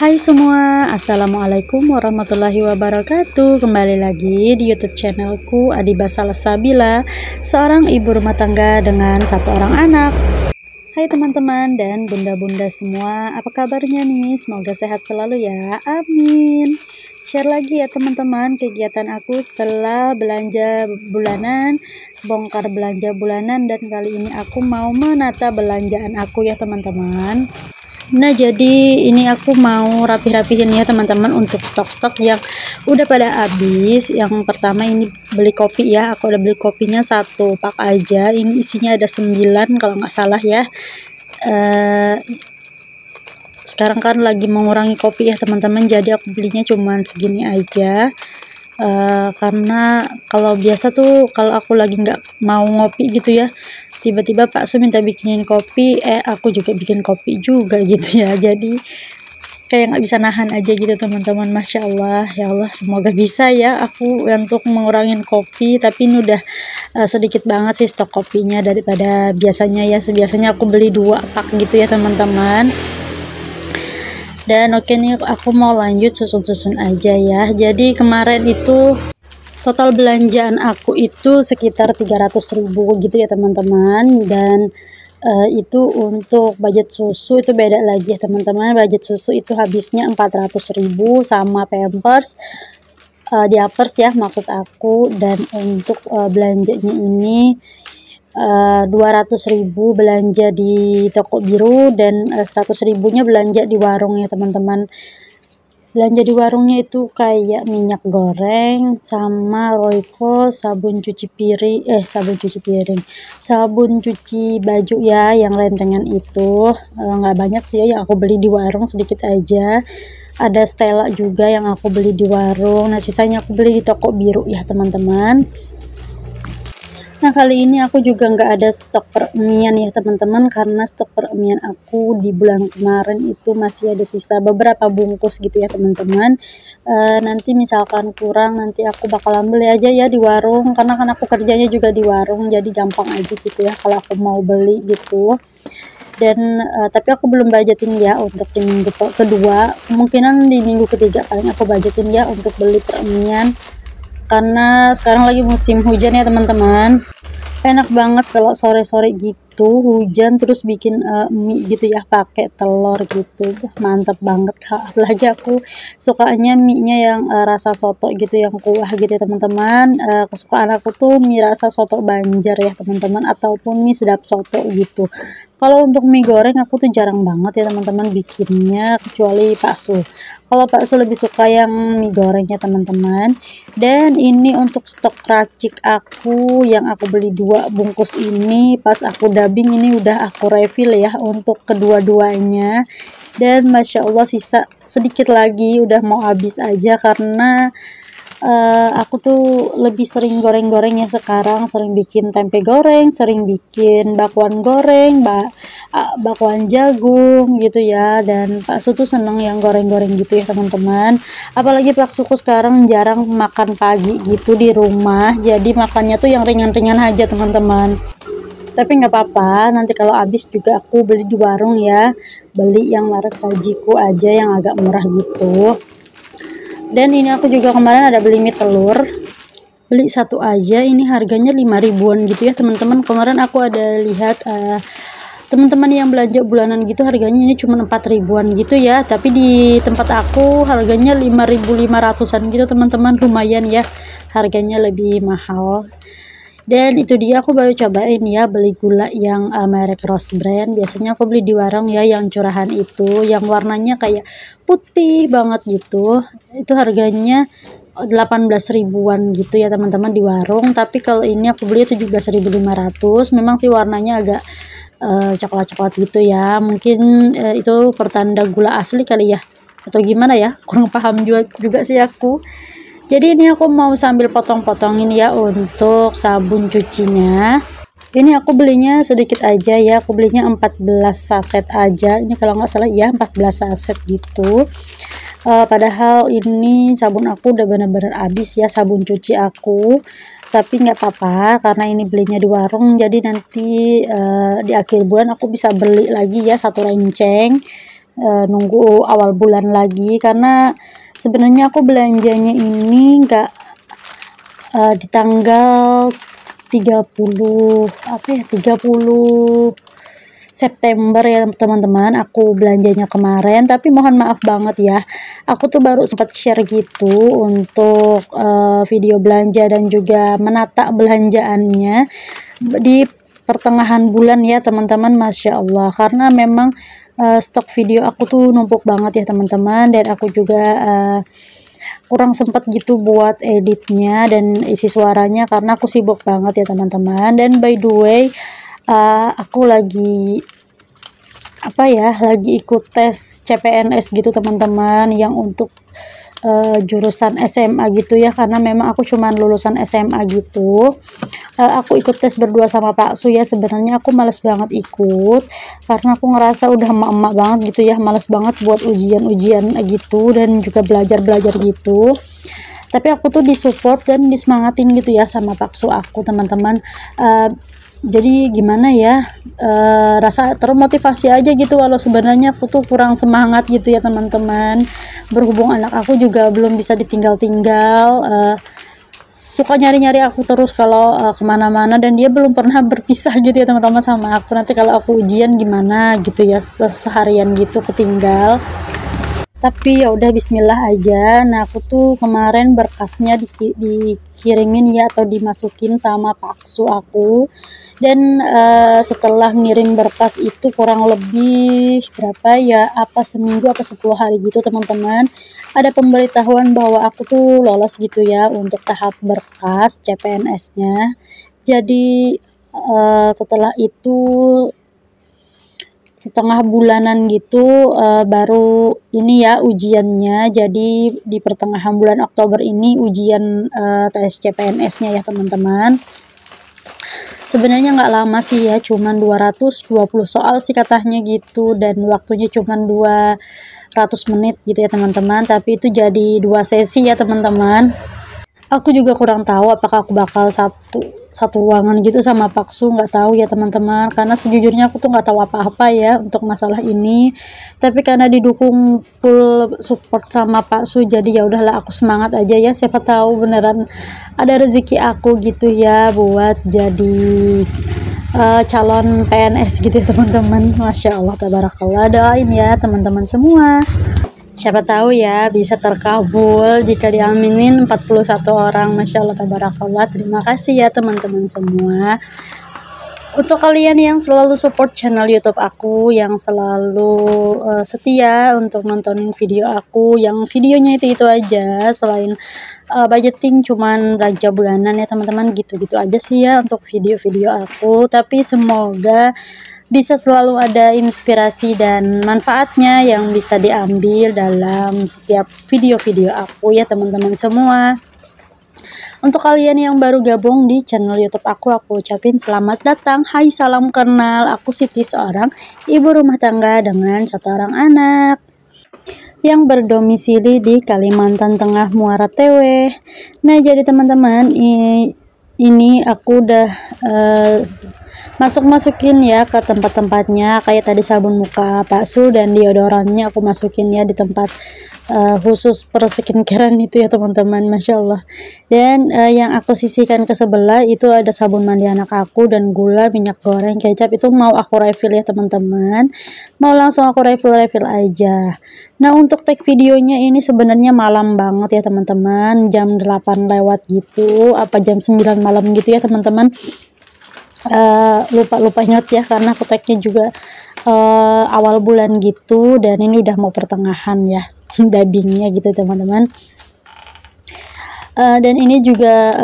Hai semua, Assalamualaikum warahmatullahi wabarakatuh. Kembali lagi di YouTube channelku Adiba Salsabila, seorang ibu rumah tangga dengan satu orang anak. Hai teman-teman dan bunda-bunda semua, apa kabarnya nih? Semoga sehat selalu ya, amin. Share lagi ya teman-teman kegiatan aku setelah belanja bulanan, bongkar belanja bulanan, dan kali ini aku mau menata belanjaan aku ya teman-teman. Nah, jadi ini aku mau rapih-rapihin ya teman-teman untuk stok-stok yang udah pada habis. Yang pertama ini beli kopi ya, aku udah beli kopinya satu pak aja. Ini isinya ada 9 kalau nggak salah ya. Sekarang kan lagi mengurangi kopi ya teman-teman, jadi aku belinya cuman segini aja. Karena kalau biasa tuh kalau aku lagi nggak mau ngopi gitu ya, tiba-tiba Pak Su minta bikinin kopi, aku juga bikin kopi juga gitu ya, jadi kayak nggak bisa nahan aja gitu teman-teman. Masya Allah, ya Allah, semoga bisa ya aku untuk mengurangin kopi. Tapi ini udah sedikit banget sih stok kopinya daripada biasanya ya. Biasanya aku beli 2 pak gitu ya teman-teman. Dan oke nih, aku mau lanjut susun-susun aja ya. Jadi kemarin itu total belanjaan aku itu sekitar 300.000 gitu ya teman-teman. Dan itu untuk budget susu itu beda lagi ya teman-teman. Budget susu itu habisnya 400.000 sama pampers, diapers ya maksud aku. Dan untuk belanjanya ini 200.000 belanja di toko biru, dan 100.000-nya belanja di warung ya teman-teman. Belanja di warungnya itu kayak minyak goreng sama Royco, sabun cuci baju ya, yang rentengan itu. Nggak banyak sih ya yang aku beli di warung, sedikit aja. Ada Stella juga yang aku beli di warung. Nah, sisanya aku beli di toko biru ya teman-teman. Nah, kali ini aku juga nggak ada stok peremian ya teman-teman, karena stok peremian aku di bulan kemarin itu masih ada sisa beberapa bungkus gitu ya teman-teman. Nanti misalkan kurang, nanti aku bakalan beli aja ya di warung, karena kan aku kerjanya juga di warung, jadi gampang aja gitu ya kalau aku mau beli gitu. Dan tapi aku belum budgetin ya untuk di minggu kedua, kemungkinan di minggu ketiga paling aku budgetin ya untuk beli peremian, karena sekarang lagi musim hujan ya teman-teman. Enak banget kalau sore-sore gitu hujan terus bikin mie gitu ya pakai telur gitu. Mantap banget Kak. Apalagi aku sukanya mie-nya yang rasa soto gitu, yang kuah gitu ya teman-teman. Kesukaan aku tuh mie rasa soto Banjar ya teman-teman, ataupun mie sedap soto gitu. Kalau untuk mie goreng aku tuh jarang banget ya teman-teman bikinnya, kecuali Pak Su. Kalau Pak Su lebih suka yang mie gorengnya teman-teman. Dan ini untuk stok racik aku yang aku beli 2 bungkus ini, pas aku dubbing ini udah aku refill ya untuk kedua-duanya. Dan Masya Allah sisa sedikit lagi, udah mau habis aja, karena aku tuh lebih sering goreng-goreng ya sekarang, sering bikin tempe goreng, sering bikin bakwan goreng, bakwan jagung gitu ya. Dan Pak Su tuh seneng yang goreng-goreng gitu ya teman-teman. Apalagi Pak Suku sekarang jarang makan pagi gitu di rumah, jadi makannya tuh yang ringan-ringan aja teman-teman. Tapi nggak apa-apa, nanti kalau habis juga aku beli di warung ya, beli yang merek Sajiku aja yang agak murah gitu. Dan ini aku juga kemarin ada beli mie telur, beli satu aja, ini harganya 5 ribuan gitu ya teman-teman. Kemarin aku ada lihat teman-teman yang belanja bulanan gitu harganya ini cuma 4 ribuan gitu ya, tapi di tempat aku harganya 5.500-an gitu teman-teman. Lumayan ya, harganya lebih mahal. Dan itu dia, aku baru cobain ya beli gula yang merek Rose Brand. Biasanya aku beli di warung ya yang curahan itu, yang warnanya kayak putih banget gitu. Itu harganya 18 ribuan gitu ya teman-teman di warung. Tapi kalau ini aku beli 17.500. Memang sih warnanya agak coklat-coklat gitu ya. Mungkin itu pertanda gula asli kali ya, atau gimana ya, kurang paham juga sih aku. Jadi ini aku mau sambil potong-potongin ya untuk sabun cucinya. Ini aku belinya sedikit aja ya, aku belinya 14 saset aja. Ini kalau nggak salah ya 14 saset gitu. Padahal ini sabun aku udah bener-bener habis ya, sabun cuci aku. Tapi nggak apa-apa, karena ini belinya di warung, jadi nanti di akhir bulan aku bisa beli lagi ya 1 renceng. nunggu awal bulan lagi, karena sebenarnya aku belanjanya ini nggak di tanggal 30 apa ya 30 September ya teman-teman, aku belanjanya kemarin. Tapi mohon maaf banget ya, aku tuh baru sempat share gitu untuk video belanja dan juga menata belanjaannya di pertengahan bulan ya teman-teman. Masya Allah, karena memang stok video aku tuh numpuk banget ya teman-teman, dan aku juga kurang sempat gitu buat editnya dan isi suaranya karena aku sibuk banget ya teman-teman. Dan by the way, aku lagi lagi ikut tes CPNS gitu teman-teman, yang untuk jurusan SMA gitu ya, karena memang aku cuman lulusan SMA gitu. Aku ikut tes berdua sama Pak Su ya. Sebenarnya aku males banget ikut karena aku ngerasa udah emak-emak banget gitu ya, males banget buat ujian-ujian gitu dan juga belajar-belajar gitu. Tapi aku tuh disupport dan disemangatin gitu ya sama Pak Su aku teman-teman. Jadi gimana ya, rasa termotivasi aja gitu, walau sebenarnya aku tuh kurang semangat gitu ya teman-teman. Berhubung anak aku juga belum bisa ditinggal-tinggal, suka nyari-nyari aku terus kalau kemana-mana, dan dia belum pernah berpisah gitu ya teman-teman sama aku. Nanti kalau aku ujian gimana gitu ya, seharian gitu ketinggal. Tapi ya udah bismillah aja. Nah, aku tuh kemarin berkasnya dikirimin ya, atau dimasukin sama paksu aku. Dan setelah ngirim berkas itu kurang lebih berapa ya, apa seminggu apa 10 hari gitu teman-teman, ada pemberitahuan bahwa aku tuh lolos gitu ya untuk tahap berkas CPNS-nya. Jadi setelah itu setengah bulanan gitu baru ini ya ujiannya. Jadi di pertengahan bulan Oktober ini ujian tes CPNS-nya ya teman-teman. Sebenarnya nggak lama sih ya, cuman 220 soal sih katanya gitu, dan waktunya cuman 200 menit gitu ya teman-teman. Tapi itu jadi 2 sesi ya teman-teman. Aku juga kurang tahu apakah aku bakal satu ruangan gitu sama Pak Su, nggak tahu ya teman-teman, karena sejujurnya aku tuh nggak tahu apa-apa ya untuk masalah ini. Tapi karena didukung full support sama Pak Su, jadi ya udahlah aku semangat aja ya, siapa tahu beneran ada rezeki aku gitu ya buat jadi calon PNS gitu ya teman-teman. Masya Allah tabarakallah, doain ya teman-teman semua, siapa tahu ya bisa terkabul jika diaminin 41 orang. Masya Allah tabarakallah. Terima kasih ya teman-teman semua. Untuk kalian yang selalu support channel YouTube aku, yang selalu setia untuk nontonin video aku, yang videonya itu aja, selain budgeting cuman belanja bulanan ya teman-teman, gitu-gitu aja sih ya untuk video-video aku. Tapi semoga bisa selalu ada inspirasi dan manfaatnya yang bisa diambil dalam setiap video-video aku ya teman-teman semua. Untuk kalian yang baru gabung di channel YouTube aku ucapin selamat datang. Hai, salam kenal. Aku Siti, seorang ibu rumah tangga dengan 1 orang anak yang berdomisili di Kalimantan Tengah, Muara Tewe. Nah, jadi teman-teman, ini aku udah masukin ya ke tempat-tempatnya, kayak tadi sabun muka Pak Su dan deodorannya aku masukin ya di tempat khusus per skincarean itu ya teman-teman. Masya Allah. Dan yang aku sisihkan ke sebelah itu ada sabun mandi anak aku dan gula, minyak goreng, kecap, itu mau aku refill ya teman-teman, mau langsung aku refill aja. Nah, untuk tag videonya ini sebenarnya malam banget ya teman-teman, jam 8 lewat gitu, apa jam 9 malam gitu ya teman-teman. Lupa ingat ya, karena aku tagnya juga awal bulan gitu, dan ini udah mau pertengahan ya dubbingnya gitu teman-teman. Dan ini juga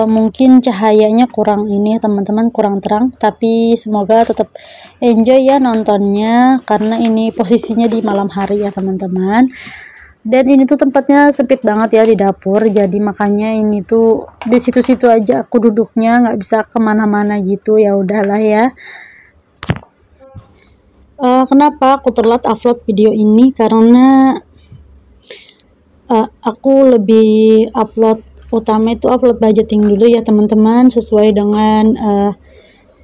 mungkin cahayanya kurang ini teman-teman, kurang terang, tapi semoga tetap enjoy ya nontonnya, karena ini posisinya di malam hari ya teman-teman. Dan ini tuh tempatnya sempit banget ya di dapur, jadi makanya ini tuh di situ-situ aja aku duduknya, nggak bisa kemana-mana gitu. Ya udahlah ya. Kenapa aku telat upload video ini, karena aku lebih upload utama itu upload budgeting dulu ya teman-teman, sesuai dengan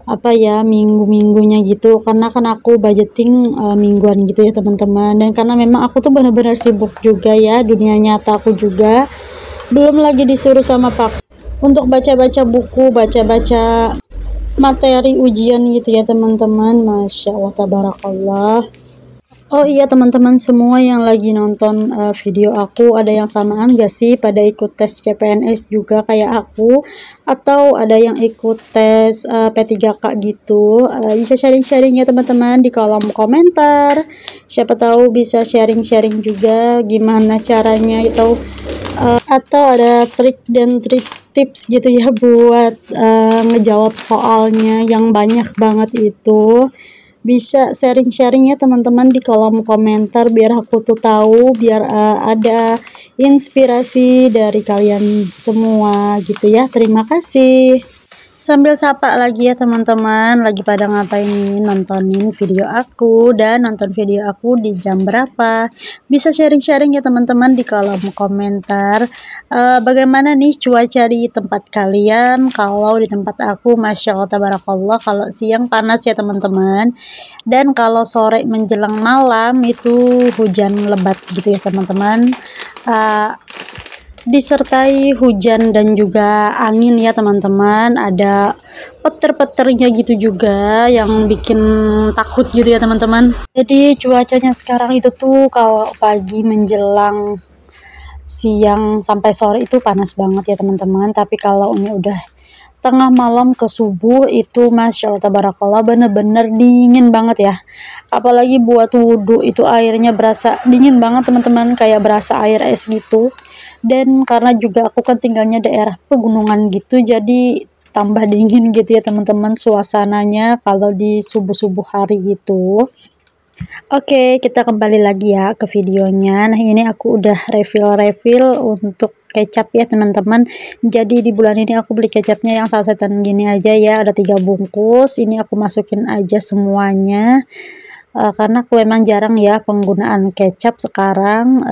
apa ya, minggu-minggunya gitu, karena kan aku budgeting mingguan gitu ya teman-teman. Dan karena memang aku tuh benar-benar sibuk juga ya, dunia nyata aku juga, belum lagi disuruh sama Pak untuk baca-baca buku, baca-baca materi ujian gitu ya teman-teman. Masya Allah tabarakallah. Oh iya teman-teman semua yang lagi nonton video aku, ada yang samaan gak sih pada ikut tes CPNS juga kayak aku, atau ada yang ikut tes P3K gitu? Bisa sharing-sharing ya teman-teman di kolom komentar, siapa tahu bisa sharing-sharing juga gimana caranya itu, atau ada trik dan tips gitu ya buat ngejawab soalnya yang banyak banget itu. Bisa sharing-sharing ya teman-teman di kolom komentar biar aku tuh tahu, biar ada inspirasi dari kalian semua gitu ya. Terima kasih. Sambil sapa lagi ya teman-teman, lagi pada ngapain nih? Nontonin video aku, dan nonton video aku di jam berapa? Bisa sharing-sharing ya teman-teman di kolom komentar. Bagaimana nih cuaca di tempat kalian? Kalau di tempat aku Masya Allah tabarakallah, kalau siang panas ya teman-teman, dan kalau sore menjelang malam itu hujan lebat gitu ya teman-teman. Disertai hujan dan juga angin ya teman-teman, ada petir-petirnya gitu juga yang bikin takut gitu ya teman-teman. Jadi cuacanya sekarang itu tuh kalau pagi menjelang siang sampai sore itu panas banget ya teman-teman, tapi kalau ini udah tengah malam ke subuh itu Masya Allah tabarakallah bener-bener dingin banget ya. Apalagi buat wudhu itu airnya berasa dingin banget teman-teman, kayak berasa air es gitu. Dan karena juga aku kan tinggalnya daerah pegunungan gitu, jadi tambah dingin gitu ya teman-teman suasananya kalau di subuh-subuh hari gitu. Oke, kita kembali lagi ya ke videonya. Nah, ini aku udah refill untuk kecap ya teman-teman. Jadi di bulan ini aku beli kecapnya yang sasetan gini aja ya, ada 3 bungkus. Ini aku masukin aja semuanya. Karena aku memang jarang ya penggunaan kecap sekarang.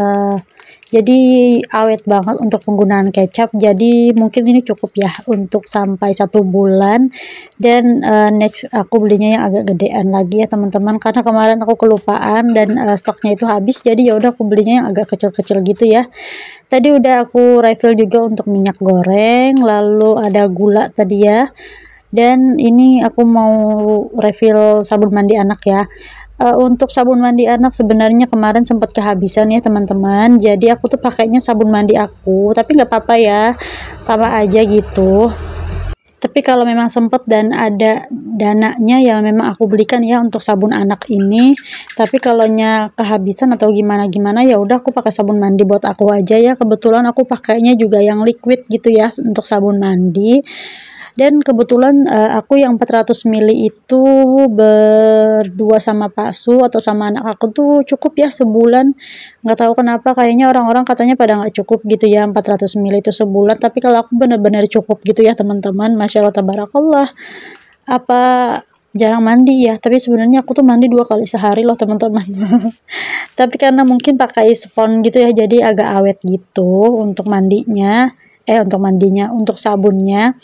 Jadi awet banget untuk penggunaan kecap, jadi mungkin ini cukup ya untuk sampai 1 bulan. Dan next aku belinya yang agak gedean lagi ya teman-teman, karena kemarin aku kelupaan dan stoknya itu habis, jadi ya udah aku belinya yang agak kecil-kecil gitu ya. Tadi udah aku refill juga untuk minyak goreng, lalu ada gula tadi ya, dan ini aku mau refill sabun mandi anak ya. Untuk sabun mandi anak sebenarnya kemarin sempat kehabisan ya teman-teman, jadi aku tuh pakainya sabun mandi aku, tapi nggak apa-apa ya, sama aja gitu. Tapi kalau memang sempet dan ada dananya ya memang aku belikan ya untuk sabun anak ini. Tapi kalau kehabisan atau gimana ya udah aku pakai sabun mandi buat aku aja ya. Kebetulan aku pakainya juga yang liquid gitu ya untuk sabun mandi. Dan kebetulan aku yang 400 ml itu berdua sama Pak Su atau sama anak aku tuh cukup ya sebulan. Nggak tahu kenapa kayaknya orang-orang katanya pada nggak cukup gitu ya 400 ml itu sebulan, tapi kalau aku benar-benar cukup gitu ya teman-teman. Masya Allah tabarakallah. Apa jarang mandi ya, tapi sebenarnya aku tuh mandi 2 kali sehari loh teman-teman. Tapi karena mungkin pakai spons gitu ya, jadi agak awet gitu untuk mandinya. Untuk sabunnya.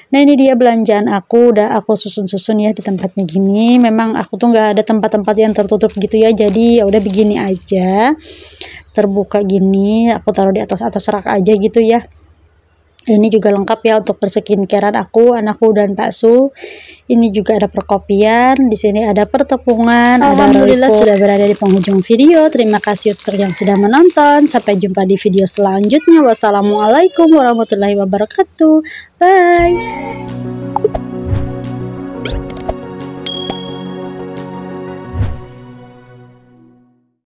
Nah, ini dia belanjaan aku, udah aku susun-susun ya di tempatnya gini. Memang aku tuh nggak ada tempat-tempat yang tertutup gitu ya, jadi ya udah begini aja, terbuka gini, aku taruh di atas rak aja gitu ya. Ini juga lengkap ya untuk perskincarean aku, anakku dan Pak Su. Ini juga ada perkopian, di sini ada pertepungan, alhamdulillah sudah berada di penghujung video. Terima kasih untuk yang sudah menonton. Sampai jumpa di video selanjutnya. Wassalamualaikum warahmatullahi wabarakatuh. Bye.